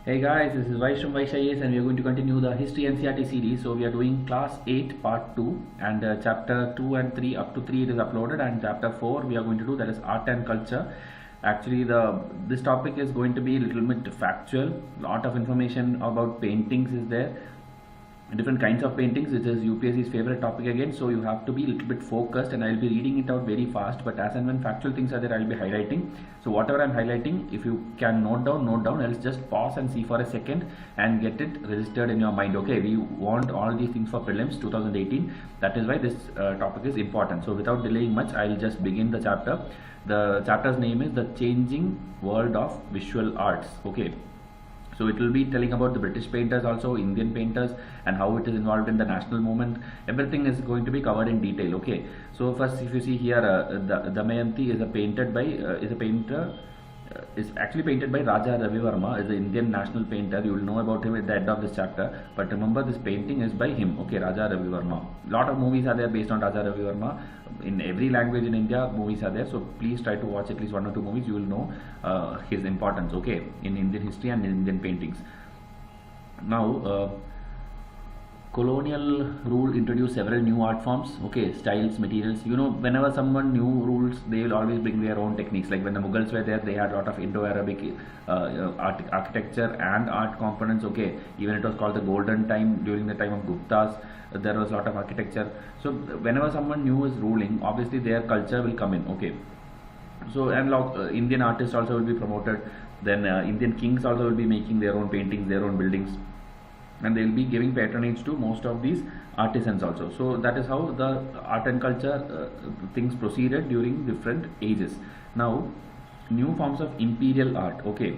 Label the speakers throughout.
Speaker 1: Hey guys, this is Vysh from Vysh and we are going to continue the History NCERT series. So we are doing class 8 part 2 and chapter 2 and 3 up to 3 it is uploaded, and chapter 4 we are going to do, that is art and culture. Actually this topic is going to be a little bit factual. Lot of information about paintings is there, different kinds of paintings, which is UPSC's favorite topic again. So you have to be a little bit focused, and I'll be reading it out very fast, but as and when factual things are there, I'll be highlighting. So whatever I'm highlighting, if you can note down, else just pause and see for a second and get it registered in your mind. Okay, we want all these things for prelims 2018. That is why this topic is important. So without delaying much, I'll just begin the chapter. The chapter's name is The Changing World of Visual Arts. Okay, so it will be telling about the British painters, also Indian painters, and how it is involved in the national movement. Everything is going to be covered in detail. Okay, so first, if you see here, the Damayanti is a painter. Is actually painted by Raja Ravi Varma, is the Indian national painter. You will know about him at the end of this chapter. But remember, this painting is by him. Okay, Raja Ravi Varma. Lot of movies are there based on Raja Ravi Varma. In every language in India, movies are there. So please try to watch at least 1 or 2 movies. You will know his importance. Okay, in Indian history and in Indian paintings. Now. Colonial rule introduced several new art forms, okay, styles, materials. You know, whenever someone new rules, they will always bring their own techniques. Like when the Mughals were there, they had a lot of Indo-Arabic architecture and art components. Okay, even it was called the golden time during the time of Guptas. There was a lot of architecture. So whenever someone new is ruling, obviously their culture will come in. Okay, so and Indian artists also will be promoted. Then Indian kings also will be making their own paintings, their own buildings, and they will be giving patronage to most of these artisans also. So that is how the art and culture things proceeded during different ages. Now, new forms of imperial art. Okay,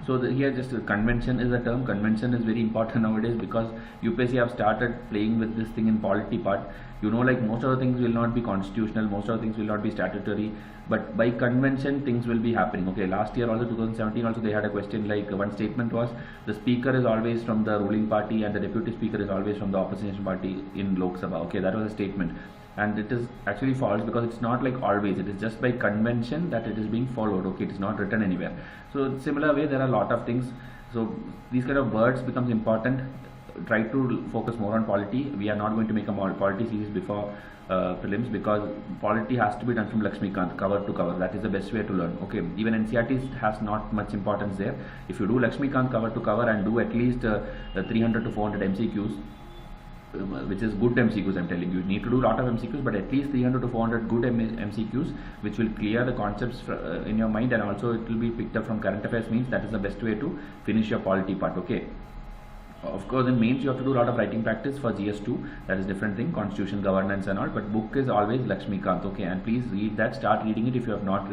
Speaker 1: so here just convention is a term. Convention is very important nowadays because UPSC have started playing with this thing in polity part. You know, like most of the things will not be constitutional, most of the things will not be statutory, but by convention things will be happening. Okay, last year also 2017 also they had a question, like one statement was the speaker is always from the ruling party and the deputy speaker is always from the opposition party in Lok Sabha. Okay, that was a statement, and it is actually false because it's not like always, it is just by convention that it is being followed. Okay, it is not written anywhere. So similar way there are a lot of things. So these kind of words becomes important. Try to focus more on polity. We are not going to make a polity series before prelims because polity has to be done from Lakshmikant cover to cover. That is the best way to learn. Okay, even NCERTs has not much importance there. If you do Lakshmikant cover to cover and do at least 300 to 400 MCQs, which is good MCQs, I'm telling you, need to do a lot of MCQs, but at least 300 to 400 good MCQs which will clear the concepts in your mind, and also it will be picked up from current affairs means. That is the best way to finish your polity part. Okay, of course in mains you have to do a lot of writing practice for GS2, that is different thing, constitution, governance and all, but book is always Lakshmikant. Okay, and please read that, start reading it if you have not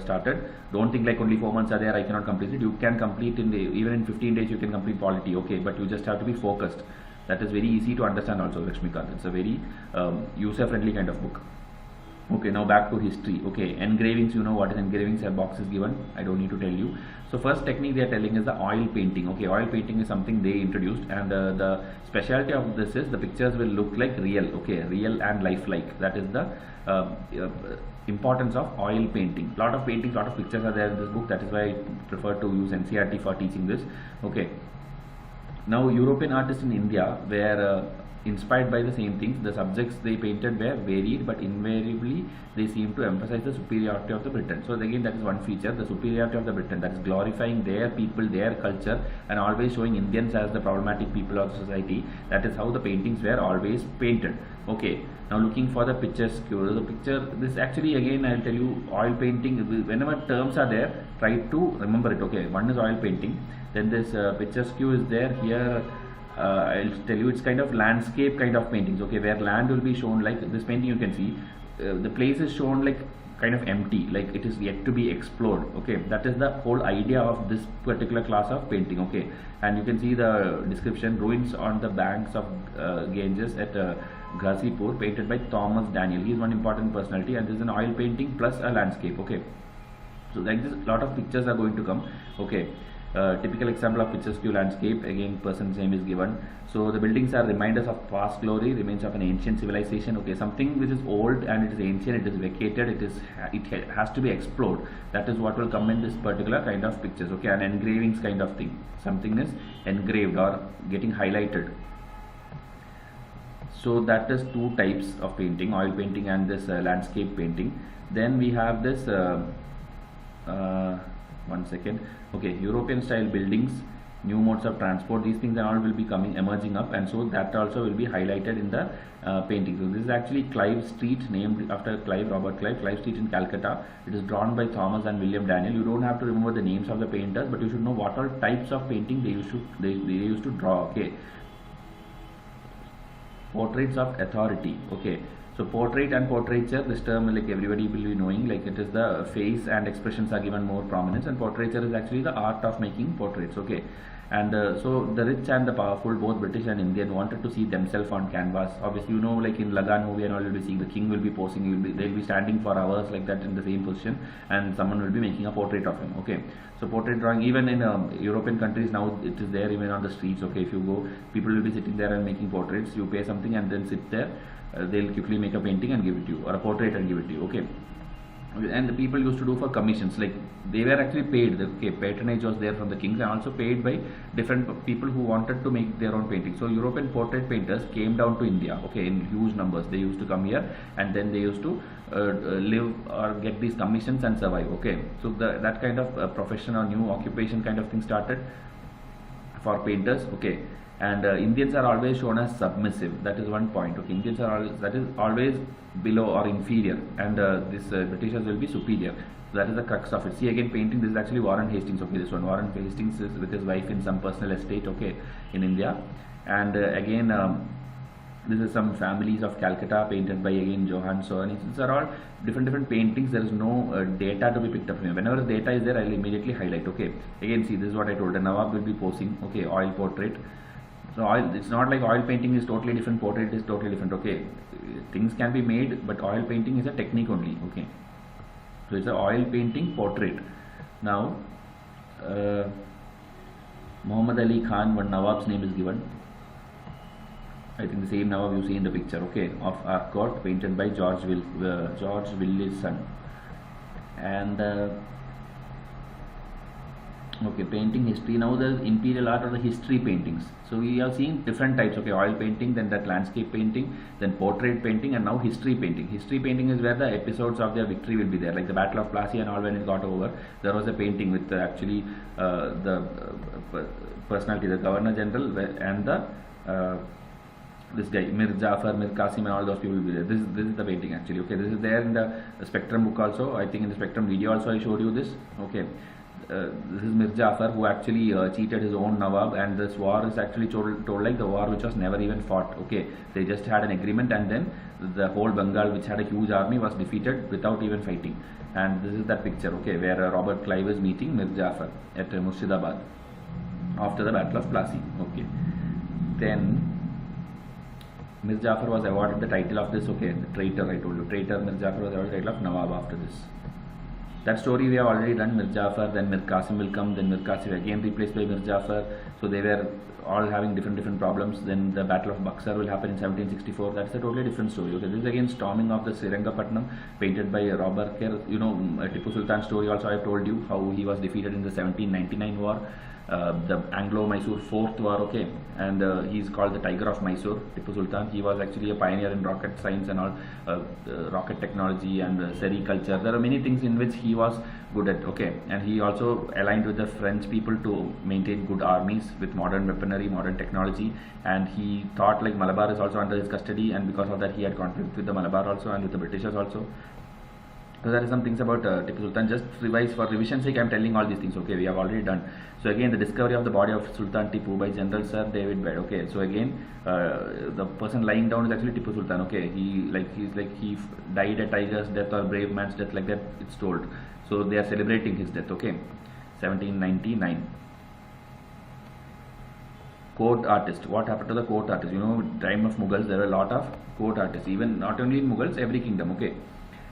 Speaker 1: started. Don't think like only 4 months are there, I cannot complete it. You can complete even in 15 days you can complete polity. Okay, but you just have to be focused. That is very easy to understand also, Lakshmikant. It's a very user friendly kind of book. Okay, now back to history. Okay, engravings, you know what is engravings, a box is given, I don't need to tell you. So first technique they are telling is the oil painting. Okay, oil painting is something they introduced, and the specialty of this is the pictures will look like real. Okay, real and lifelike. That is the importance of oil painting. Lot of paintings, lot of pictures are there in this book. That is why I prefer to use NCERT for teaching this. Okay, now European artists in India were inspired by the same things. The subjects they painted were varied, but invariably they seem to emphasize the superiority of the Britain. So again, that is one feature, the superiority of the Britain, that is glorifying their people, their culture, and always showing Indians as the problematic people of society. That is how the paintings were always painted. Okay, now looking for the picturesque. The picture, this actually again I will tell you, oil painting, whenever terms are there, try to remember it. Okay, one is oil painting, then this picturesque is there. Here I'll tell you, it's kind of landscape kind of paintings. Okay, where land will be shown, like this painting you can see, the place is shown like kind of empty, like it is yet to be explored. Okay, that is the whole idea of this particular class of painting. Okay, and you can see the description, ruins on the banks of Ganges at Ghazipur, painted by Thomas Daniel. He is one important personality, and this is an oil painting plus a landscape. Okay, so like this, lot of pictures are going to come. Okay, Typical example of picturesque landscape, again person's name is given. So the buildings are reminders of past glory, remains of an ancient civilization. Okay, something which is old and it is ancient, it is vacated, it has to be explored. That is what will come in this particular kind of pictures. Okay, an engravings kind of thing, something is engraved or getting highlighted. So that is two types of painting, oil painting and this landscape painting. Then we have this one second. Okay, European style buildings, new modes of transport, these things and all will be emerging up, and so that also will be highlighted in the painting. So this is actually Clive Street, named after Robert Clive Street in Calcutta. It is drawn by Thomas and William Daniel. You don't have to remember the names of the painters, but you should know what all types of painting they used to draw. Okay, portraits of authority. Okay, so portrait and portraiture, this term like everybody will be knowing, like it is the face and expressions are given more prominence, and portraiture is actually the art of making portraits. Okay, and so the rich and the powerful, both British and Indian, wanted to see themselves on canvas. Obviously, you know, like in Lagan movie and all, you'll be seeing the king will be posing, they'll be standing for hours like that in the same position, and someone will be making a portrait of him. Okay, so portrait drawing, even in European countries now, it is there even on the streets. Okay, if you go, people will be sitting there and making portraits. You pay something and then sit there. They'll quickly make a painting and give it to you, or a portrait and give it to you. Okay, and the people used to do for commissions, like they were actually paid. Okay, patronage was there from the kings, and also paid by different people who wanted to make their own painting. So European portrait painters came down to India, okay, in huge numbers. They used to come here, and then they used to live or get these commissions and survive. Okay, so that kind of profession or new occupation kind of thing started for painters. Okay, and Indians are always shown as submissive. That is one point. Okay, Indians are always below or inferior, and this Britishers will be superior. So that is the crux of it. See, again, painting, this is actually Warren Hastings. Okay, this one, Warren Hastings is with his wife in some personal estate, okay, in India. And again, this is some families of Calcutta painted by again Johann Sohn. These are all different paintings. There is no data to be picked up from here. Whenever the data is there, I will immediately highlight. Okay, again, see, this is what I told. The Nawab will be posing. Okay, oil portrait. So oil, it's not like oil painting is totally different, portrait is totally different. Okay, things can be made, but oil painting is a technique only. Okay, so it's a oil painting portrait. Now Muhammad Ali Khan, one Nawab's name is given. I think the same Nawab you see in the picture. Okay, of Arcot, painted by George Willison. And okay, painting history. Now the imperial art or the history paintings. So we have seen different types. Okay, oil painting, then that landscape painting, then portrait painting, and now history painting. History painting is where the episodes of their victory will be there, like the Battle of Plassey and all. When it got over, there was a painting with actually the personality, the Governor General, and the this guy Mir Jafar, Mir Qasim, and all those people will be there. This is the painting actually. Okay, this is there in the Spectrum book also. I think in the Spectrum video also I showed you this. Okay. This is Mir Jafar, who actually cheated his own Nawab, and this war is actually told like the war which was never even fought. Okay, they just had an agreement, and then the whole Bengal, which had a huge army, was defeated without even fighting. And this is that picture, okay, where Robert Clive is meeting Mir Jafar at Murshidabad after the Battle of Plassey. Okay, then Mir Jafar was awarded the title of this. Okay, the traitor, I told you, traitor. Mir Jafar was awarded the title of Nawab after this. That story we have already done. Mir Jafar, then Mir Qasim will come, then Mir Qasim again replaced by Mir Jafar. So they were all having different problems. Then the Battle of Buxar will happen in 1764. That's a totally different story. Okay, this is again storming of the Srirangapatnam, painted by Robert Kerr. You know, Tipu Sultan story also I have told you, how he was defeated in the 1799 war. The Anglo-Mysore Fourth War, okay, and he is called the Tiger of Mysore, Tipu Sultan. He was actually a pioneer in rocket science and all, rocket technology and sericulture. There are many things in which he was good at, okay, and he also aligned with the French people to maintain good armies with modern weaponry, modern technology, and he thought like Malabar is also under his custody, and because of that he had conflict with the Malabar also and with the Britishers also. So there are some things about Tipu Sultan. Just revise for revision sake, I am telling all these things. Okay, we have already done. So again, the discovery of the body of Sultan Tipu by General Sir David Bed. Okay, so again, the person lying down is actually Tipu Sultan. Okay, he died a tiger's death or brave man's death, like that it's told. So they are celebrating his death. Okay, 1799. Court artist. What happened to the court artist? You know, time of Mughals there were a lot of court artists. Even not only in Mughals, every kingdom. Okay.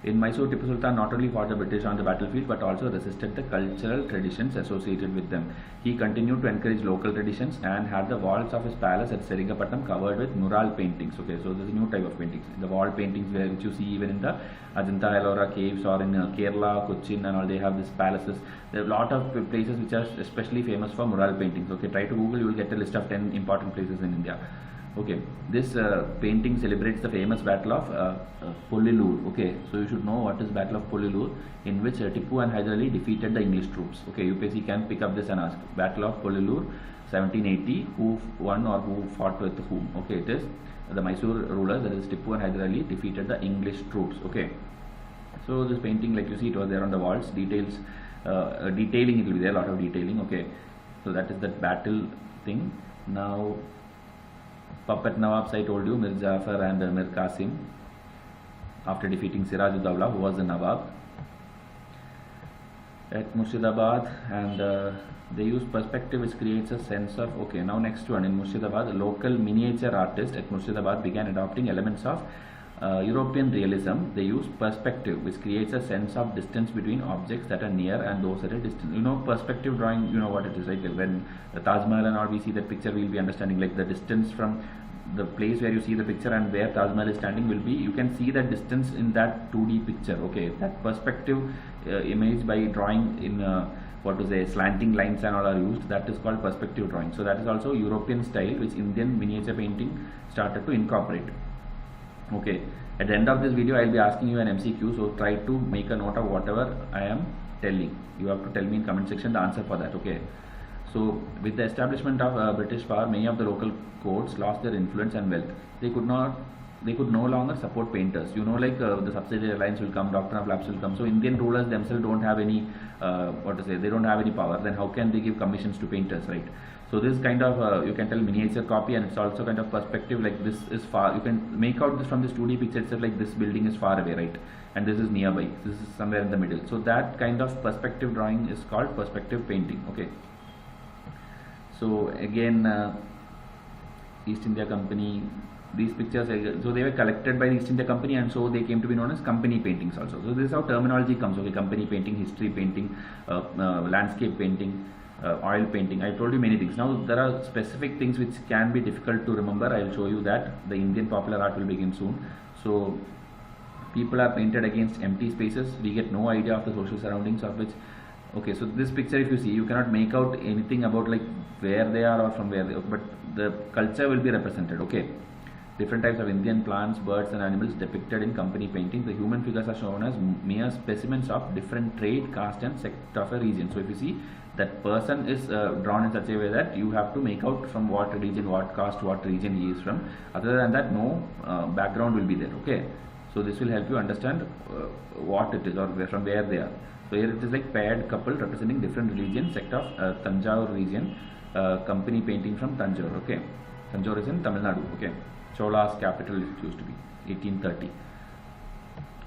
Speaker 1: In Mysore, Tipu Sultan not only fought the British on the battlefield but also resisted the cultural traditions associated with them. He continued to encourage local traditions and had the walls of his palace at Seringapatam covered with mural paintings. Okay, so this is a new type of paintings. The wall paintings which you see even in the Ajanta Ellora caves or in Kerala, Cochin and all, they have these palaces. There are a lot of places which are especially famous for mural paintings. Okay, try to Google, you will get a list of 10 important places in India. Okay, this painting celebrates the famous battle of Polilur. Okay, so you should know what is battle of Polilur, in which Tipu and Hyder Ali defeated the English troops. Okay, UPSC can pick up this and ask, battle of Polilur 1780, who won or who fought with whom? Okay, it is the Mysore rulers, that is Tipu and Hyder Ali, defeated the English troops. Okay, so this painting, like you see, it was there on the walls. Details, detailing, it will be there, a lot of detailing. Okay, so that is that battle thing. Now puppet Nawabs, I told you, Mir Jafar and Mir Qasim, after defeating Siraj-ud-Dawla, who was the Nawab at Murshidabad, and they use perspective which creates a sense of, okay, now next one, in Murshidabad, a local miniature artist at Murshidabad began adopting elements of European realism. They use perspective which creates a sense of distance between objects that are near and those at a distance. You know, perspective drawing, you know what it is, right? When the Taj Mahal and all, we see that picture, we will be understanding like the distance from the place where you see the picture and where Taj Mahal is standing will be, you can see that distance in that 2D picture. Okay, that perspective image by drawing in what to say, slanting lines and all are used, that is called perspective drawing. So that is also European style which Indian miniature painting started to incorporate. Okay, at the end of this video I will be asking you an MCQ, so try to make a note of whatever I am telling. You have to tell me in comment section the answer for that. Okay, so with the establishment of British power, many of the local courts lost their influence and wealth. They could no longer support painters. You know, like the subsidiary alliance will come, doctrine of lapse will come. So Indian rulers themselves don't have any they don't have any power. Then how can they give commissions to painters, right? So this is kind of you can tell miniature copy, and it's also kind of perspective, like this is far, you can make out this from this 2D picture itself, like this building is far away, right, and this is nearby, this is somewhere in the middle. So that kind of perspective drawing is called perspective painting. Okay, so again East India Company, these pictures, so they were collected by the East India Company, and so they came to be known as company paintings also. So this is how terminology comes. Okay, company painting, history painting, landscape painting, oil painting. I told you many things. Now there are specific things which can be difficult to remember. I will show you that. The Indian popular art will begin soon. So people are painted against empty spaces. We get no idea of the social surroundings of which. Okay, so this picture, if you see, you cannot make out anything about like where they are or from where they are, but the culture will be represented. Okay, different types of Indian plants, birds and animals depicted in company paintings. The human figures are shown as mere specimens of different trade, caste and sect of a region. So if you see, that person is drawn in such a way that you have to make out from what religion, what caste, what region he is from. Other than that, no background will be there. Okay, so this will help you understand what it is or from where they are. So here it is like paired couple representing different religion, sect of Tanjore region, company painting from Tanjore. Okay, Tanjore is in Tamil Nadu. Okay, Chola's capital it used to be, 1830.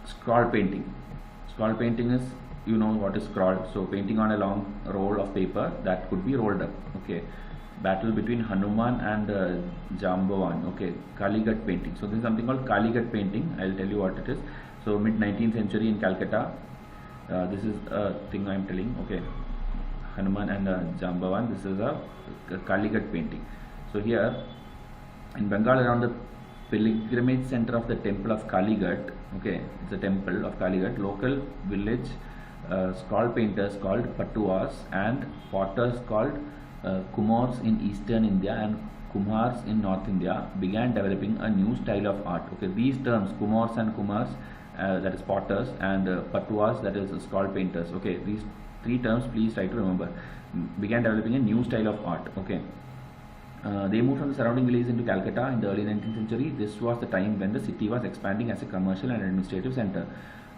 Speaker 1: Scroll painting. Scroll painting is, you know what is scroll. So painting on a long roll of paper that could be rolled up. Okay, battle between Hanuman and Jambavan. Okay, Kaligat painting. So this is something called Kaligat painting. I will tell you what it is. So mid 19th century in Calcutta. This is a thing I am telling. Okay, Hanuman and Jambavan. This is a Kaligat painting. So here in Bengal, around the pilgrimage center of the temple of Kaligat, okay, it's a temple of Kaligat, local village scroll painters called Patuas and potters called Kumars in eastern India and Kumars in North India began developing a new style of art. Okay, these terms, Kumars and Kumars, that is potters, and Patuas, that is scroll painters. Okay, these three terms please try to remember. Began developing a new style of art. Okay, they moved from the surrounding villages into Calcutta in the early 19th century. This was the time when the city was expanding as a commercial and administrative center.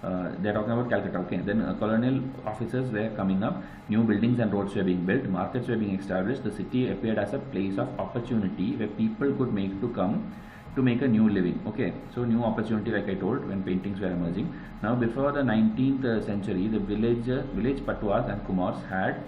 Speaker 1: They are talking about Calcutta. Okay, then colonial officers were coming up, new buildings and roads were being built, markets were being established. The city appeared as a place of opportunity where people could come to make a new living. Okay, so new opportunity, like I told, when paintings were emerging. Now before the 19th century, the village Patuas and Kumars had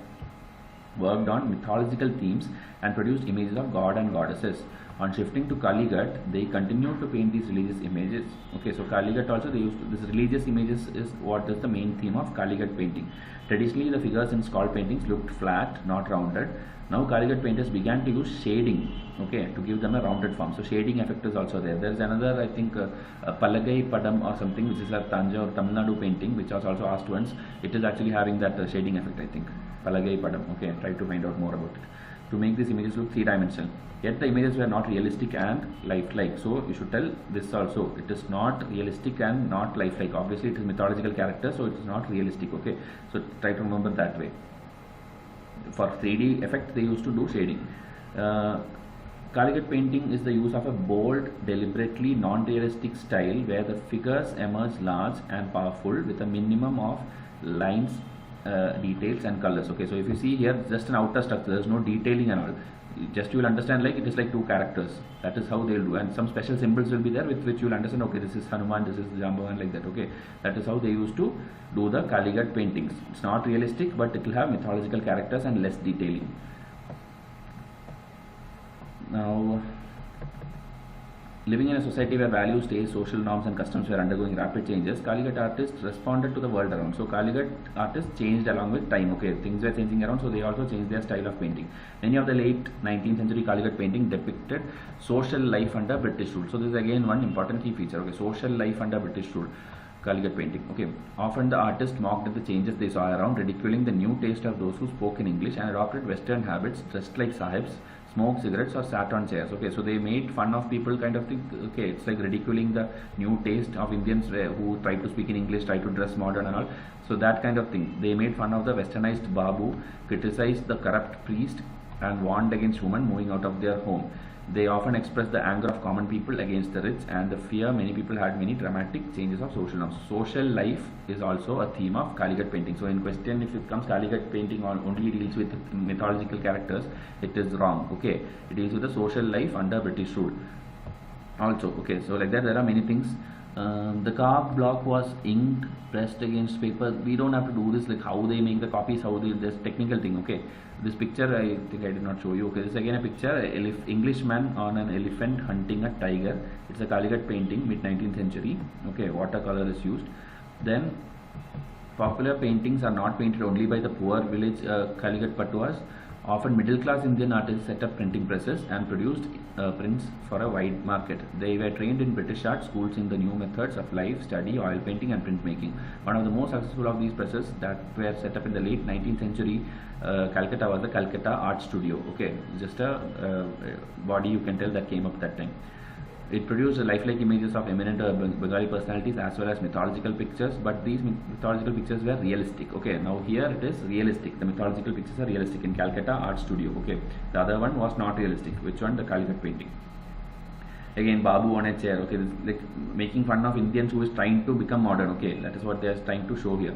Speaker 1: worked on mythological themes and produced images of god and goddesses. On shifting to Kaligat, they continued to paint these religious images. Okay, so Kaligat also they used to, this religious images is what is the main theme of Kaligat painting. Traditionally, the figures in skull paintings looked flat, not rounded. Now Kaligat painters began to use shading, okay, to give them a rounded form. So shading effect is also there. There is another, I think, Palagai Padam or something, which is a Tanjore Tamil Nadu painting, which was also asked once. It is actually having that shading effect, I think. Palagai Padam. Okay, try to find out more about it. To make these images look three-dimensional. Yet the images were not realistic and lifelike. So you should tell this also. It is not realistic and not lifelike. Obviously, it is mythological character, so it is not realistic. Okay, so try to remember that way. For 3D effect, they used to do shading. Kaligat painting is the use of a bold, deliberately non-realistic style where the figures emerge large and powerful with a minimum of lines, details and colors. Okay, so if you see here, just an outer structure, there is no detailing and all. Just you will understand like it is like two characters. That is how they will do, and some special symbols will be there with which you will understand. Okay, this is Hanuman, this is Jambavan, like that. Okay, that is how they used to do the Kaligat paintings. It's not realistic, but it will have mythological characters and less detailing. Now, living in a society where values, taste, social norms and customs were undergoing rapid changes, Kaligat artists responded to the world around. So Kaligat artists changed along with time. Okay, things were changing around, so they also changed their style of painting. Many of the late 19th century Kaligat painting depicted social life under British rule. So this is again one important key feature. Okay, social life under British rule. Kaligat painting. Okay, often the artist mocked at the changes they saw around, ridiculing the new taste of those who spoke in English and adopted Western habits, dressed like sahibs, smoked cigarettes or sat on chairs. Okay, so they made fun of people kind of thing. Okay, it's like ridiculing the new taste of Indians who try to speak in English, try to dress modern and all. So that kind of thing. They made fun of the westernized Babu, criticized the corrupt priest and warned against women moving out of their home. They often expressed the anger of common people against the rich and the fear many people had many dramatic changes of social norms. Social life is also a theme of Kaligat painting. So in question, if it comes Kaligat painting only deals with mythological characters, it is wrong. Okay, it deals with the social life under British rule. Also, okay, so like that there are many things. The carved block was inked, pressed against paper. We don't have to do this, like how they make the copies, how they, this technical thing. Okay, this picture I think I did not show you. Okay, this is again a picture, Englishman on an elephant hunting a tiger. It's a Kaligat painting, mid 19th century. Okay, watercolor is used. Then popular paintings are not painted only by the poor village Kaligat patuas. Often middle class Indian artists set up printing presses and produced prints for a wide market. They were trained in British art schools in the new methods of life, study, oil painting and printmaking. One of the most successful of these presses that were set up in the late 19th century Calcutta was the Calcutta Art Studio. Okay, just a body you can tell that came up that time. It produced lifelike images of eminent Bengali personalities as well as mythological pictures, but these mythological pictures were realistic. Okay, now here it is realistic. The mythological pictures are realistic in Calcutta Art Studio. Okay, the other one was not realistic. Which one? The Kaligat painting. Again, Babu on a chair. Okay, this is like making fun of Indians who is trying to become modern. Okay, that is what they are trying to show here.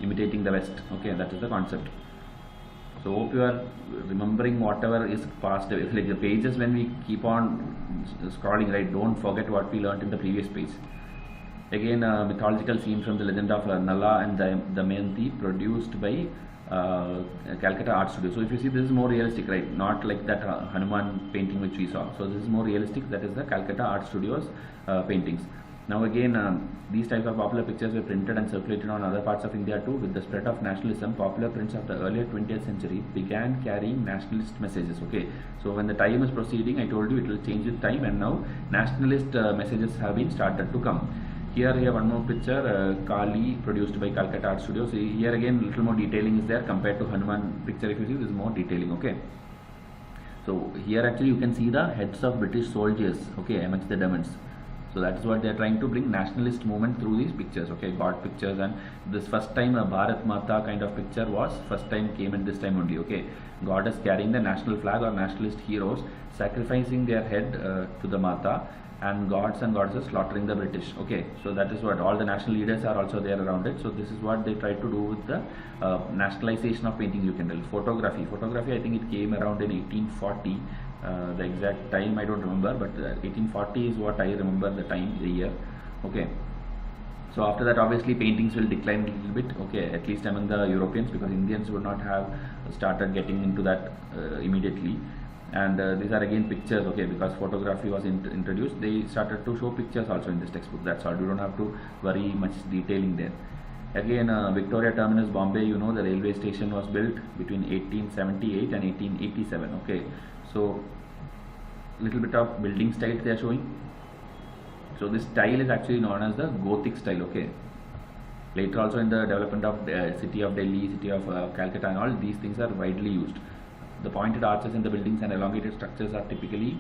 Speaker 1: Imitating the West. Okay, that is the concept. So hope you are remembering whatever is passed away. Like the pages, when we keep on scrolling, right, don't forget what we learned in the previous page. Again, mythological scene from the legend of Nala and Damayanti, produced by Calcutta Art Studio. So if you see, this is more realistic, right? Not like that Hanuman painting which we saw. So this is more realistic. That is the Calcutta Art Studio's paintings. Now again, these types of popular pictures were printed and circulated on other parts of India too. With the spread of nationalism, popular prints of the earlier 20th century began carrying nationalist messages. Okay, so when the time is proceeding, I told you it will change with time, and now nationalist messages have been started to come. Here we have one more picture, Kali, produced by Calcutta Art Studio. So here again, little more detailing is there compared to Hanuman picture. If you see, there is more detailing. Okay, so here actually you can see the heads of British soldiers. Okay, amongst the diamonds. So that is what they are trying to bring nationalist movement through these pictures. Okay, God pictures, and this first time a Bharat Mata kind of picture was first time came at this time only. Okay, goddess carrying the national flag or nationalist heroes sacrificing their head to the Mata, and gods and goddesses slaughtering the British. Okay, so that is what all the national leaders are also there around it. So this is what they try to do with the nationalization of painting. You can tell. Photography, I think it came around in 1840. The exact time I don't remember, but 1840 is what I remember the time, the year. Okay, So after that, obviously paintings will decline a little bit, okay, at least among the Europeans, because Indians would not have started getting into that immediately. And these are again pictures, okay, because photography was introduced, they started to show pictures also in this textbook. That's all, you don't have to worry much detailing there. Again, Victoria Terminus, Bombay, you know, the railway station was built between 1878 and 1887, okay. So little bit of building style they are showing. So this style is actually known as the Gothic style, okay. Later also in the development of city of Delhi, city of Calcutta and all, these things are widely used. The pointed arches in the buildings and elongated structures are typically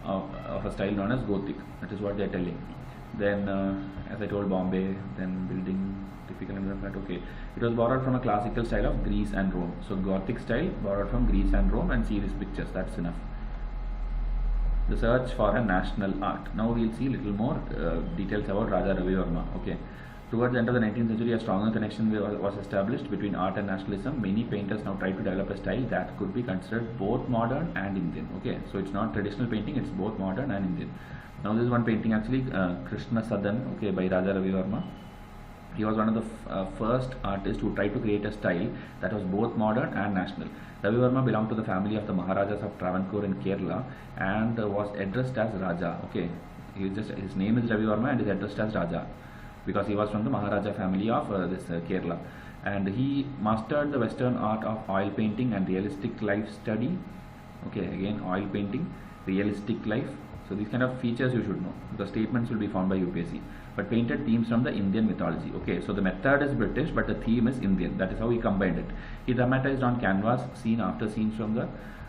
Speaker 1: of a style known as Gothic. That is what they are telling. Then as I told, Bombay, then building typical environment, okay. It was borrowed from a classical style of Greece and Rome. So Gothic style borrowed from Greece and Rome, and see these pictures, that's enough. The search for a national art. Now we'll see a little more details about Raja Ravi Varma, okay. Towards the end of the 19th century, a stronger connection was established between art and nationalism. Many painters now try to develop a style that could be considered both modern and Indian, okay. So it's not traditional painting, it's both modern and Indian. Now this is one painting actually, Krishna Sadan, okay, by Raja Ravi Varma. He was one of the first artists who tried to create a style that was both modern and national. Ravi Varma belonged to the family of the Maharajas of Travancore in Kerala and was addressed as Raja, okay. His name is Ravi Varma and is addressed as Raja, because he was from the Maharaja family of Kerala, and he mastered the Western art of oil painting and realistic life study. Okay, again oil painting, realistic life. So these kind of features you should know. The statements will be found by UPSC. But painted themes from the Indian mythology. Okay, so the method is British, but the theme is Indian. That is how he combined it. He dramatized on canvas scene after scenes from the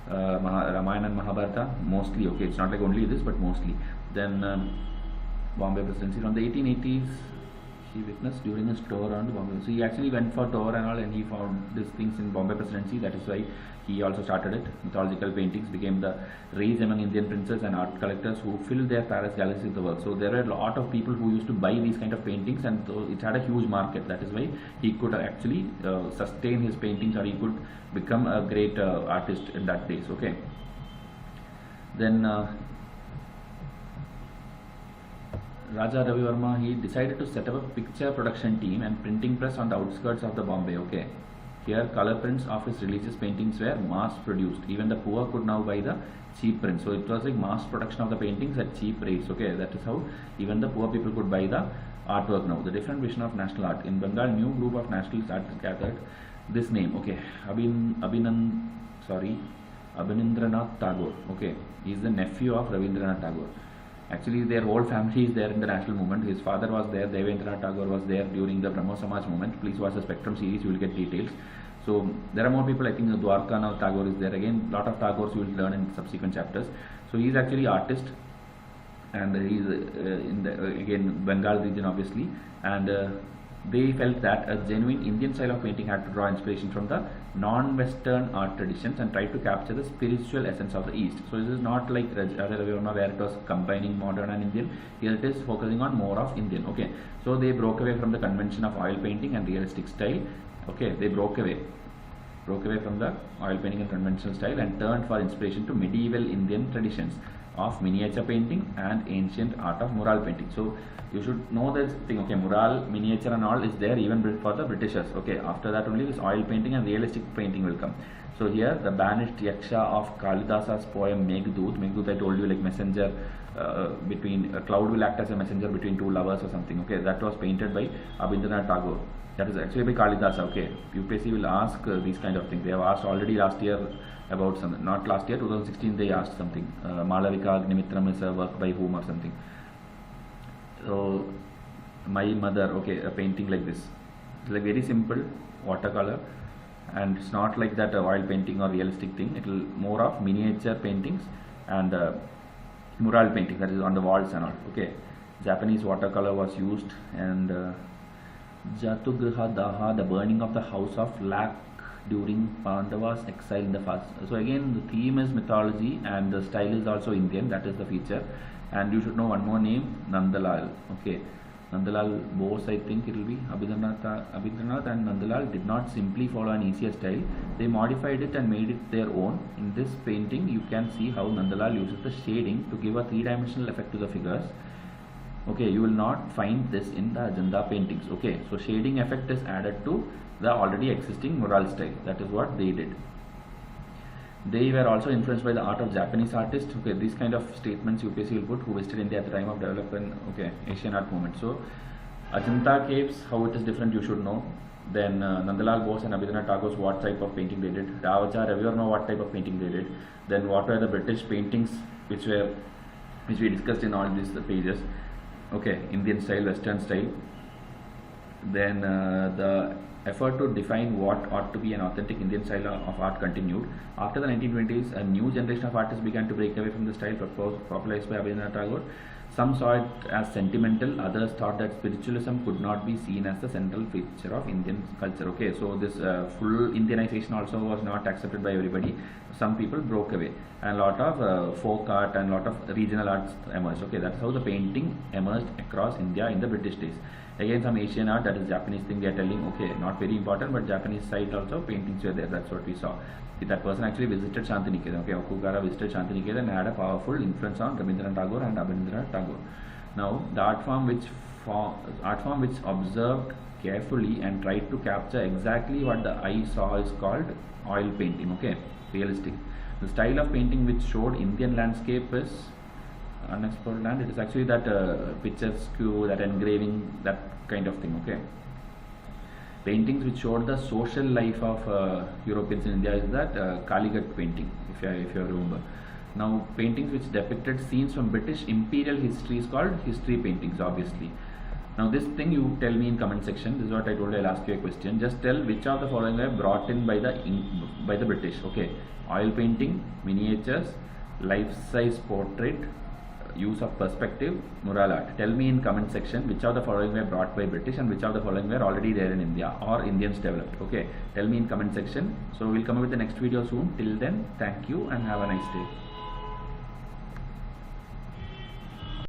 Speaker 1: Ramayana and Mahabharata, mostly. Okay, it's not like only this, but mostly. Then Bombay Presidency from the 1880s. He witnessed during his tour around Bombay. So he actually went for tour and all, and he found these things in Bombay Presidency. That is why he also started it. Mythological paintings became the rage among Indian princes and art collectors who filled their Paris galleries with the work. So there were a lot of people who used to buy these kind of paintings, and so it had a huge market. That is why he could actually sustain his paintings, or he could become a great artist in that days. Okay. Then Raja Ravi Varma, he decided to set up a picture production team and printing press on the outskirts of the Bombay, okay. Here color prints of his religious paintings were mass produced. Even the poor could now buy the cheap prints. So it was like mass production of the paintings at cheap rates, okay. That is how even the poor people could buy the artwork now. The different vision of national art. In Bengal, new group of nationalist artists gathered this name, okay. Abhinendranath Tagore, okay. He is the nephew of Rabindranath Tagore. Actually, their whole family is there in the national movement. His father was there, Devendranath Tagore was there during the Brahmo Samaj movement. Please watch the Spectrum series, you will get details. So there are more people. I think Dwarkanath Tagore is there. Again, lot of Tagores you will learn in subsequent chapters. So he is actually artist, and he is in the again Bengal region obviously, and they felt that a genuine Indian style of painting had to draw inspiration from the non-Western art traditions and try to capture the spiritual essence of the East. So this is not like Raja Ravi Varma where it was combining modern and Indian. Here it is focusing on more of Indian. Okay, so they broke away from the convention of oil painting and realistic style. Okay, they broke away from the oil painting and conventional style and turned for inspiration to medieval Indian traditions of miniature painting and ancient art of mural painting. So you should know this thing, okay, mural, miniature and all is there even for the Britishers, okay. After that only this oil painting and realistic painting will come. So here the banished Yaksha of Kalidasa's poem Meghdut I told you, like messenger between, a cloud will act as a messenger between two lovers or something, okay. That was painted by Abhindranath Tagore. That is actually by Kalidasa, okay. UPSC will ask these kind of things. They have asked already last year about something, not last year, 2016 they asked something. Malavika Agnimitram is a work by whom or something. So my mother, okay, a painting like this. It's like very simple watercolor, and it's not like that oil painting or realistic thing. It will more of miniature paintings and mural painting, that is on the walls and all, okay. Japanese watercolor was used, and Jatugriha Daha, the burning of the house of Lac during Pandava's exile in the fast. So again the theme is mythology and the style is also Indian. That is the feature. And you should know one more name, Nandalal, okay. Nandalal Bose, I think it will be. Abhindranath and Nandalal did not simply follow an easier style. They modified it and made it their own. In this painting you can see how Nandalal uses the shading to give a three-dimensional effect to the figures. Okay, you will not find this in the Ajanta paintings. Okay, so shading effect is added to the already existing mural style. That is what they did. They were also influenced by the art of Japanese artists. Okay, these kind of statements UPSC will put, who visited India at the time of development, okay, Asian art movement. So Ajanta caves, how it is different you should know. Then Nandalal Bose and Abhinavanath Tagore's what type of painting they did. Ravi Varma what type of painting they did. Then what were the British paintings which we discussed in all these pages. Okay, Indian style, Western style. Then the effort to define what ought to be an authentic Indian style of art continued. After the 1920s, a new generation of artists began to break away from the style popularized by Abhinavanath Tagore. Some saw it as sentimental, others thought that spiritualism could not be seen as the central feature of Indian culture. Okay, so this full Indianization also was not accepted by everybody. Some people broke away, and a lot of folk art and a lot of regional arts emerged. Okay, that's how the painting emerged across India in the British days. Again, some Asian art, that is Japanese thing they are telling, okay, not very important, but Japanese side also paintings were there. That's what we saw. That person actually visited Shantiniketan. Okay, Okugara visited Shantiniketan and had a powerful influence on Rabindranath Tagore and Abhinavanath Tagore. Now, the art form which observed carefully and tried to capture exactly what the eye saw is called oil painting. Okay, realistic. The style of painting which showed Indian landscape is unexplored land. It is actually that picturesque, that engraving, that kind of thing. Okay. Paintings which showed the social life of Europeans in India is that Kalighat painting, if you remember. Now, paintings which depicted scenes from British imperial history is called history paintings, obviously. Now, this thing you tell me in comment section. This is what I told you. I'll ask you a question. Just tell which of the following were brought in by the British. Okay, oil painting, miniatures, life-size portrait, use of perspective, mural art. Tell me in comment section which of the following were brought by British and which of the following were already there in India or Indians developed. Okay, tell me in comment section. So we'll come up with the next video soon. Till then, thank you and have a nice day.